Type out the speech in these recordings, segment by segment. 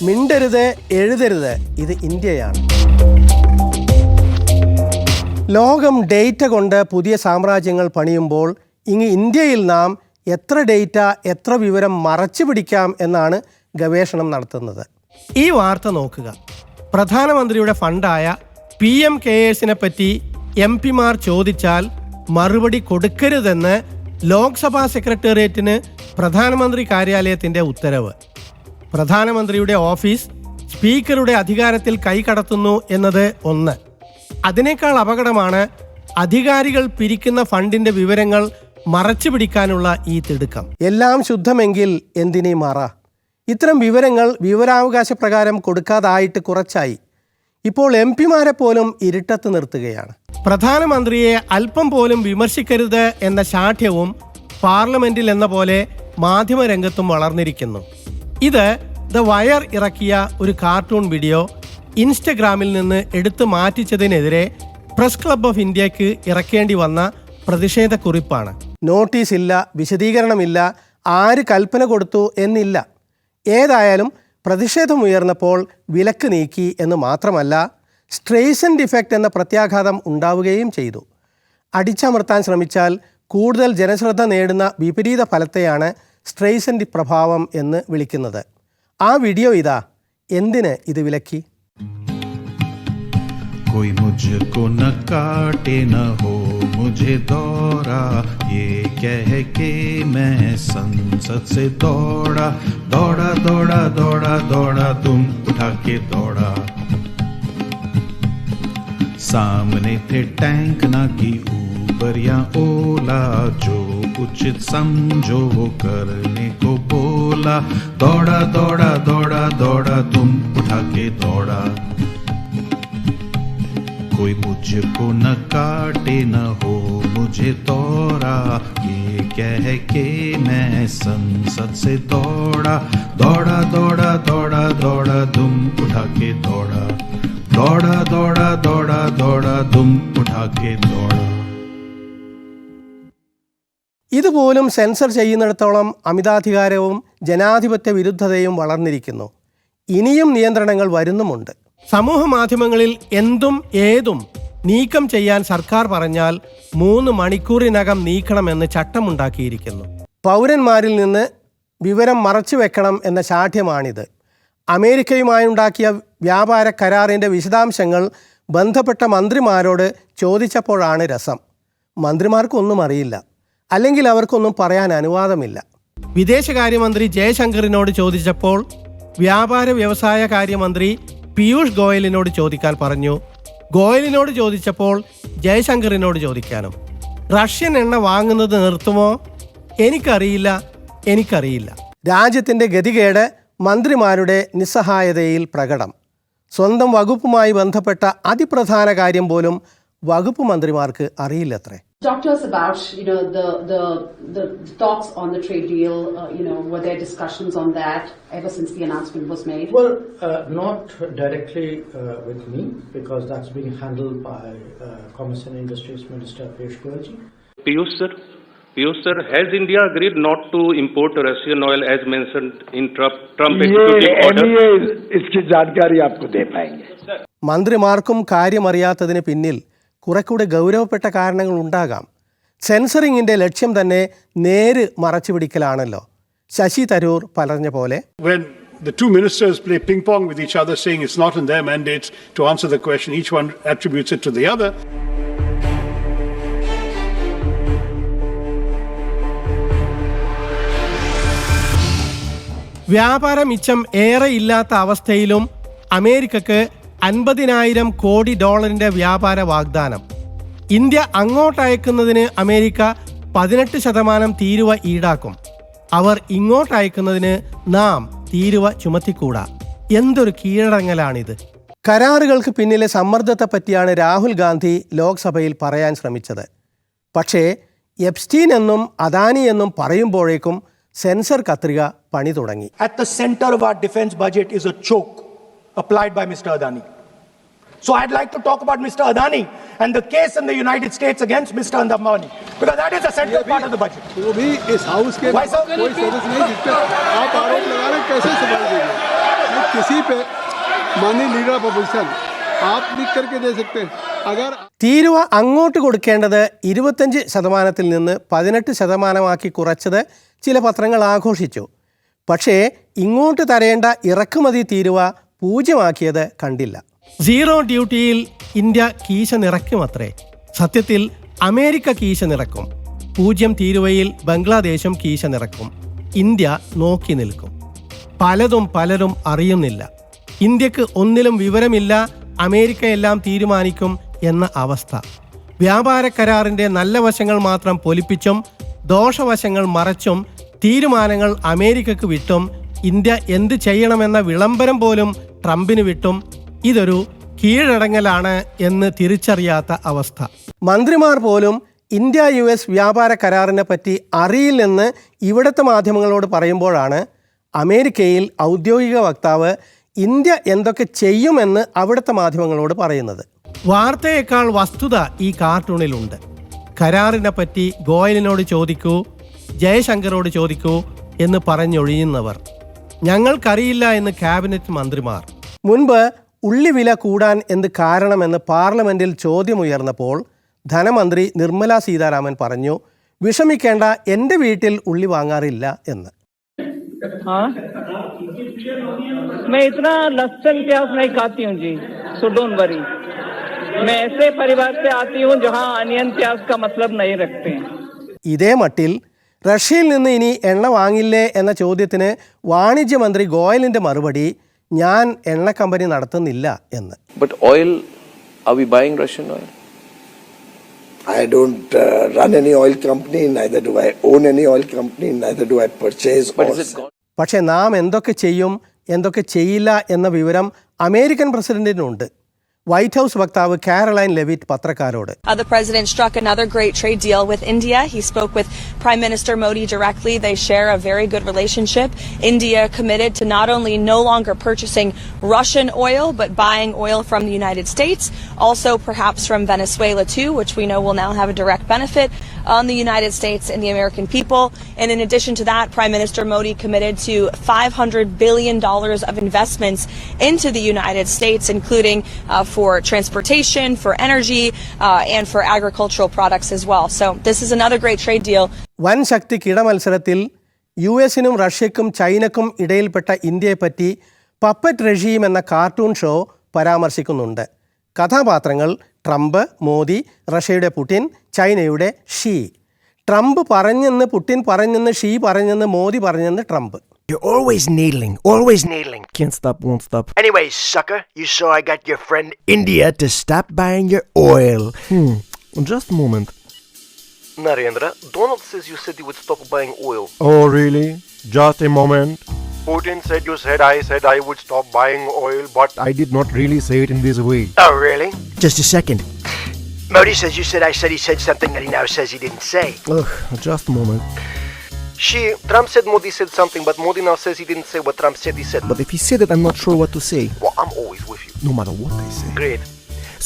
മിണ്ടരുത്, എഴുതരുത്, ഇത് ഇന്ത്യയാണ്. ലോകം ഡേറ്റ കൊണ്ട് പുതിയ സാമ്രാജ്യങ്ങൾ പണിയുമ്പോൾ ഇങ്ങ് ഇന്ത്യയിൽ നാം എത്ര ഡേറ്റ, എത്ര വിവരം മറച്ചു പിടിക്കാം എന്നാണ് ഗവേഷണം നടത്തുന്നത്. ഈ വാർത്ത നോക്കുക. പ്രധാനമന്ത്രിയുടെ ഫണ്ടായ PMKSനെ പറ്റി MP-മാർ ചോദിച്ചാൽ മറുപടി കൊടുക്കരുതെന്ന് ലോക്സഭാ സെക്രട്ടേറിയറ്റിന് പ്രധാനമന്ത്രി കാര്യാലയത്തിൻ്റെ ഉത്തരവ്. പ്രധാനമന്ത്രിയുടെ ഓഫീസ് സ്പീക്കറുടെ അധികാരത്തിൽ കൈകടത്തുന്നു എന്നത് ഒന്ന്. അതിനേക്കാൾ അപകടമാണ് അധികാരികൾ പിരിക്കുന്ന ഫണ്ടിൻ്റെ വിവരങ്ങൾ മറച്ചു പിടിക്കാനുള്ള ഈ തിടുക്കം. എല്ലാം ശുദ്ധമെങ്കിൽ എന്തിനീ മറ? ഇത്തരം വിവരങ്ങൾ വിവരാവകാശ പ്രകാരം കൊടുക്കാതായിട്ട് കുറച്ചായി. ഇപ്പോൾ MP-മാരെ പോലും ഇരുട്ടത്ത് നിർത്തുകയാണ്. പ്രധാനമന്ത്രിയെ അല്പം പോലും വിമർശിക്കരുത് എന്ന ശാഠ്യവും പാർലമെന്റിൽ എന്ന പോലെ മാധ്യമരംഗത്തും വളർന്നിരിക്കുന്നു. ഇത് ദ വയർ ഇറക്കിയ ഒരു കാർട്ടൂൺ വീഡിയോ ഇൻസ്റ്റഗ്രാമിൽ നിന്ന് എടുത്തു മാറ്റിച്ചതിനെതിരെ പ്രസ് ക്ലബ് ഓഫ് ഇന്ത്യക്ക് ഇറക്കേണ്ടി വന്ന പ്രതിഷേധ കുറിപ്പാണ്. നോട്ടീസ് ഇല്ല, വിശദീകരണമില്ല, ആര് കൽപ്പന കൊടുത്തു എന്നില്ല. ഏതായാലും പ്രതിഷേധമുയർന്നപ്പോൾ വിലക്ക് നീക്കി എന്ന് മാത്രമല്ല, സ്ട്രെയ്സൻഡ് ഇഫക്റ്റ് എന്ന പ്രത്യാഘാതം ഉണ്ടാവുകയും ചെയ്തു. അടിച്ചമർത്താൻ ശ്രമിച്ചാൽ കൂടുതൽ ജനശ്രദ്ധ നേടുന്ന വിപരീത ഫലത്തെയാണ് സ്ട്രെയ്സൻഡ് പ്രഭാവം എന്ന് വിളിക്കുന്നത്. ആ വീഡിയോ ഇതാ. എന്തിന് ഇത് വിലക്കി? कोई मुझको न काटे न हो मुझे दौरा, ये कह के मैं संसद से दौड़ा दौड़ा दौड़ा दौड़ा दौड़ा तुम उठा के दौड़ा. सामने थे टैंक ना की ऊबर या ओला, जो उचित समझो वो करने को बोला. दौड़ा दौड़ा दौड़ा दौड़ा तुम उठा के दौड़ा. कोई मुझको न काटे न हो मुझे दौरा, ये कह के मैं संसद से दौड़ा दौड़ा दौड़ा दौड़ा दौड़ा तुम उठा के दौड़ा. दौड़ा दौड़ा दौड़ा दौड़ा तुम उठा के दौड़ा. ഇതുപോലും സെൻസർ ചെയ്യുന്നിടത്തോളം അമിതാധികാരവും ജനാധിപത്യ വിരുദ്ധതയും വളർന്നിരിക്കുന്നു. ഇനിയും നിയന്ത്രണങ്ങൾ വരുന്നുമുണ്ട്. സമൂഹ മാധ്യമങ്ങളിൽ എന്തും ഏതും നീക്കം ചെയ്യാൻ സർക്കാർ പറഞ്ഞാൽ 3 മണിക്കൂറിനകം നീക്കണമെന്ന് ചട്ടമുണ്ടാക്കിയിരിക്കുന്നു. പൗരന്മാരിൽ നിന്ന് വിവരം മറച്ചു വെക്കണം എന്ന ശാഠ്യമാണിത്. അമേരിക്കയുമായുണ്ടാക്കിയ വ്യാപാര കരാറിൻ്റെ വിശദാംശങ്ങൾ ബന്ധപ്പെട്ട മന്ത്രിമാരോട് ചോദിച്ചപ്പോഴാണ് രസം. മന്ത്രിമാർക്കൊന്നും അറിയില്ല, അല്ലെങ്കിൽ അവർക്കൊന്നും പറയാൻ അനുവാദമില്ല. വിദേശകാര്യമന്ത്രി ജയശങ്കറിനോട് ചോദിച്ചപ്പോൾ വ്യാപാര വ്യവസായ കാര്യമന്ത്രി പീയൂഷ് ഗോയലിനോട് ചോദിക്കാൻ പറഞ്ഞു. ഗോയലിനോട് ചോദിച്ചപ്പോൾ ജയശങ്കറിനോട് ചോദിക്കാനും. റഷ്യൻ എണ്ണ വാങ്ങുന്നത് നിർത്തുമോ? എനിക്കറിയില്ല. രാജ്യത്തിൻ്റെ ഗതികേട് മന്ത്രിമാരുടെ നിസ്സഹായതയിൽ പ്രകടം. സ്വന്തം വകുപ്പുമായി ബന്ധപ്പെട്ട അതിപ്രധാന കാര്യം പോലും വകുപ്പ് മന്ത്രിമാർക്ക് അറിയില്ലത്രേ. Talk to us about, the talks on the trade deal. Were there discussions on that ever since the announcement was made? Well, not directly with me, because that's being handled by Commerce and Industries Minister Piyush Goyal. Piyush sir, has India agreed not to import Russian oil as mentioned in Trump executive order? इसकी जानकारी आपको दे पाएंगे. മന്ത്രിമാർക്കും കാര്യമറിയാത്തതിന് പിന്നിൽ കുറെക്കൂടെ ഗൗരവപ്പെട്ട കാരണങ്ങൾ ഉണ്ടാകാം. സെൻസറിങ്ങിൻ്റെ ലക്ഷ്യം തന്നെ നേര് മറച്ചുപിടിക്കലാണല്ലോ. ശശി തരൂർ പറഞ്ഞ പോലെ, when the two ministers play ping pong with each other saying it's not in their mandates to answer the question, each one attributes it to the other. വ്യാപാര മിച്ചം ഏറെ ഇല്ലാത്ത അവസ്ഥയിലും അമേരിക്കക്ക് $50,000 കോടി വ്യാപാര വാഗ്ദാനം. ഇന്ത്യ അങ്ങോട്ടയക്കുന്നതിന് അമേരിക്ക 18% തീരുവ ഈടാക്കും. അവർ ഇങ്ങോട്ടയക്കുന്നതിന് നാം തീരുവ ചുമത്തിക്കൂടാ. എന്തൊരു കീഴടങ്ങലാണിത്. കരാറുകൾക്ക് പിന്നിലെ സമ്മർദ്ദത്തെ പറ്റിയാണ് രാഹുൽ ഗാന്ധി ലോക്സഭയിൽ പറയാൻ ശ്രമിച്ചത്. പക്ഷേ എപ്സ്റ്റീൻ എന്നും അദാനി എന്നും പറയുമ്പോഴേക്കും സെൻസർ കത്രിക പണി തുടങ്ങി. At the center of our defense budget is a choke applied by Mr. Adani. So I'd like to talk about Mr. Adani and the case in the United States against Mr. Ambani, because that is a central part of the budget. वो भी इस house के Why, sir? कोई सदस्य नहीं जिस पे आप आरोप लगा रहे, कैसे संभाल देंगे? किसी पे माननीय लीडर ऑफ अपोजिशन आप लिख करके दे सकते हैं अगर തീരുവ അങ്ങോട്ട് കൊടുക്കേണ്ടത് 25% നിന്ന് 18% കുറച്ചത് ചില പത്രങ്ങൾ ആഘോഷിച്ചു. പക്ഷേ ഇങ്ങോട്ട് തരേണ്ട ഇറക്കുമതി തീരുവ 0 കണ്ടില്ല. സീറോ ഡ്യൂട്ടിയിൽ ഇന്ത്യ കീശ നിറയ്ക്കുമത്രേ. സത്യത്തിൽ അമേരിക്ക കീശ നിറക്കും. 0 തീരുവയിൽ ബംഗ്ലാദേശും കീശ നിറക്കും. ഇന്ത്യ നോക്കി നിൽക്കും. പലരും അറിയുന്നില്ല. ഇന്ത്യക്ക് ഒന്നിലും വിവരമില്ല, അമേരിക്ക എല്ലാം തീരുമാനിക്കും എന്ന അവസ്ഥ. വ്യാപാര കരാറിൻ്റെ നല്ല വശങ്ങൾ മാത്രം പൊലിപ്പിച്ചും ദോഷവശങ്ങൾ മറച്ചും തീരുമാനങ്ങൾ അമേരിക്കക്ക് വിട്ടും ഇന്ത്യ എന്ത് ചെയ്യണമെന്ന വിളംബരം പോലും ട്രംപിന് വിട്ടും ഇതൊരു കീഴടങ്ങലാണ് എന്ന് തിരിച്ചറിയാത്ത അവസ്ഥ. മന്ത്രിമാർ പോലും ഇന്ത്യ US വ്യാപാര കരാറിനെ പറ്റി അറിയില്ലെന്ന് ഇവിടുത്തെ മാധ്യമങ്ങളോട് പറയുമ്പോഴാണ് അമേരിക്കയിൽ ഔദ്യോഗിക വക്താവ് ഇന്ത്യ എന്തൊക്കെ ചെയ്യുമെന്ന് അവിടുത്തെ മാധ്യമങ്ങളോട് പറയുന്നത്. വാർത്തയേക്കാൾ വസ്തുത ഈ കാർട്ടൂണിലുണ്ട്. കരാറിനെ പറ്റി ഗോയലിനോട് ചോദിക്കൂ, ജയശങ്കറോട് ചോദിക്കൂ എന്ന് പറഞ്ഞൊഴിയുന്നവർ. ഞങ്ങൾക്കറിയില്ല എന്ന് ക്യാബിനറ്റ് മന്ത്രിമാർ. മുൻപ് ഉള്ളിവില കൂടാൻ എന്ത് കാരണമെന്ന് പാർലമെൻറ്റിൽ ചോദ്യമുയർന്നപ്പോൾ ധനമന്ത്രി നിർമ്മല സീതാരാമൻ പറഞ്ഞു, വിഷമിക്കേണ്ട, എൻ്റെ വീട്ടിൽ ഉള്ളി വാങ്ങാറില്ല എന്ന്. हाँ, मैं इतना लहसुन प्याज नहीं खाती हूँ जी, सो डोंट वरी. मैं ऐसे परिवार से आती हूँ जहाँ अनियन प्याज का मतलब नहीं रखते हैं. ഇതേ മട്ടിൽ റഷ്യയിൽ നിന്ന് ഇനി എണ്ണ വാങ്ങില്ലേ എന്ന ചോദ്യത്തിന് വാണിജ്യമന്ത്രി ഗോയലിൻ്റെ മറുപടി, ഞാൻ എണ്ണ കമ്പനി നടത്തുന്നില്ല എന്ന്. But oil, are we buying Russian oil? I don't run any oil company, neither do I own any oil company, neither do I purchase But or is it sell. gone? പക്ഷേ നാം എന്തൊക്കെ ചെയ്യും എന്തൊക്കെ ചെയ്യില്ല എന്ന വിവരം അമേരിക്കൻ പ്രസിഡന്റിനുണ്ട്. White House വക്താവ് കാരോലൈൻ ലെവിറ്റ് പത്രക്കാരോട്. The president struck another great trade deal with India. He spoke with Prime Minister Modi directly. They share a very good relationship. India committed to not only no longer purchasing Russian oil, but buying oil from the United States, also perhaps from Venezuela too, which we know will now have a direct benefit on the United States and the American people. And in addition to that, Prime Minister Modi committed to $500 billion of investments into the United States, including for transportation, for energy, and for agricultural products as well. So this is another great trade deal. വൻ ശക്തി കിടമത്സരത്തിൽ US-നും റഷ്യക്കും ചൈനക്കും ഇടയിൽപ്പെട്ട ഇന്ത്യയെപ്പറ്റി puppet regime എന്ന cartoon show പരാമർശിക്കുന്നുണ്ട്. കഥാപാത്രങ്ങൾ Trump, Modi, റഷ്യയുടെ Putin, ചൈനയുടെ she. Trump പറഞ്ഞെന്ന് Putin പറഞ്ഞെന്ന് she പറഞ്ഞെന്ന് മോദി പറഞ്ഞെന്ന് Trump. You're always needling. Can't stop, won't stop. Anyway, sucker, you saw I got your friend India to stop buying your oil. Just a moment. Narendra, Donald says you said you would stop buying oil. Oh, really? Just a moment. Putin said you said I would stop buying oil, but I did not really say it in this way. Oh, really? Just a second. Modi says you said I said he said something that he now says he didn't say. Ugh, just a moment. Trump said Modi said something, but Modi now says he didn't say what Trump said he said. But if he said it, I'm not sure what to say. Well, I'm always with you. No matter what I say. Great.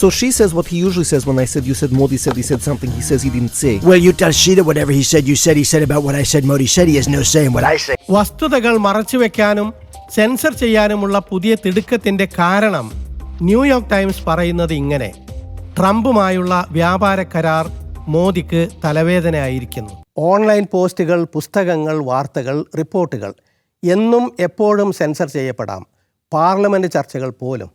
So she says what he usually says when I said you said Modi said he said something he says he didn't say. Well, you tell Sheeta whatever he said about what I said Modi said. He has no say in what I say. വസ്തുതകൾ മറച്ചുവെക്കാനും sensor ചെയ്യാനുമുള്ള പുതിയ തിടുക്കത്തിൻ്റെ കാരണം New York times പറയുന്നത് ഇങ്ങനെ: ട്രംപുമായുള്ള വ്യാപാര കരാർ മോദിക്ക് തലവേദനയായിരിക്കുന്നു. Online പോസ്റ്റുകൾ, പുസ്തകങ്ങൾ, വാർത്തകൾ, റിപ്പോർട്ടുകൾ എന്നും എപ്പോഴും സെൻസർ ചെയ്യപ്പെടാം. പാർലമെൻറ്റ് ചർച്ചകൾ പോലും.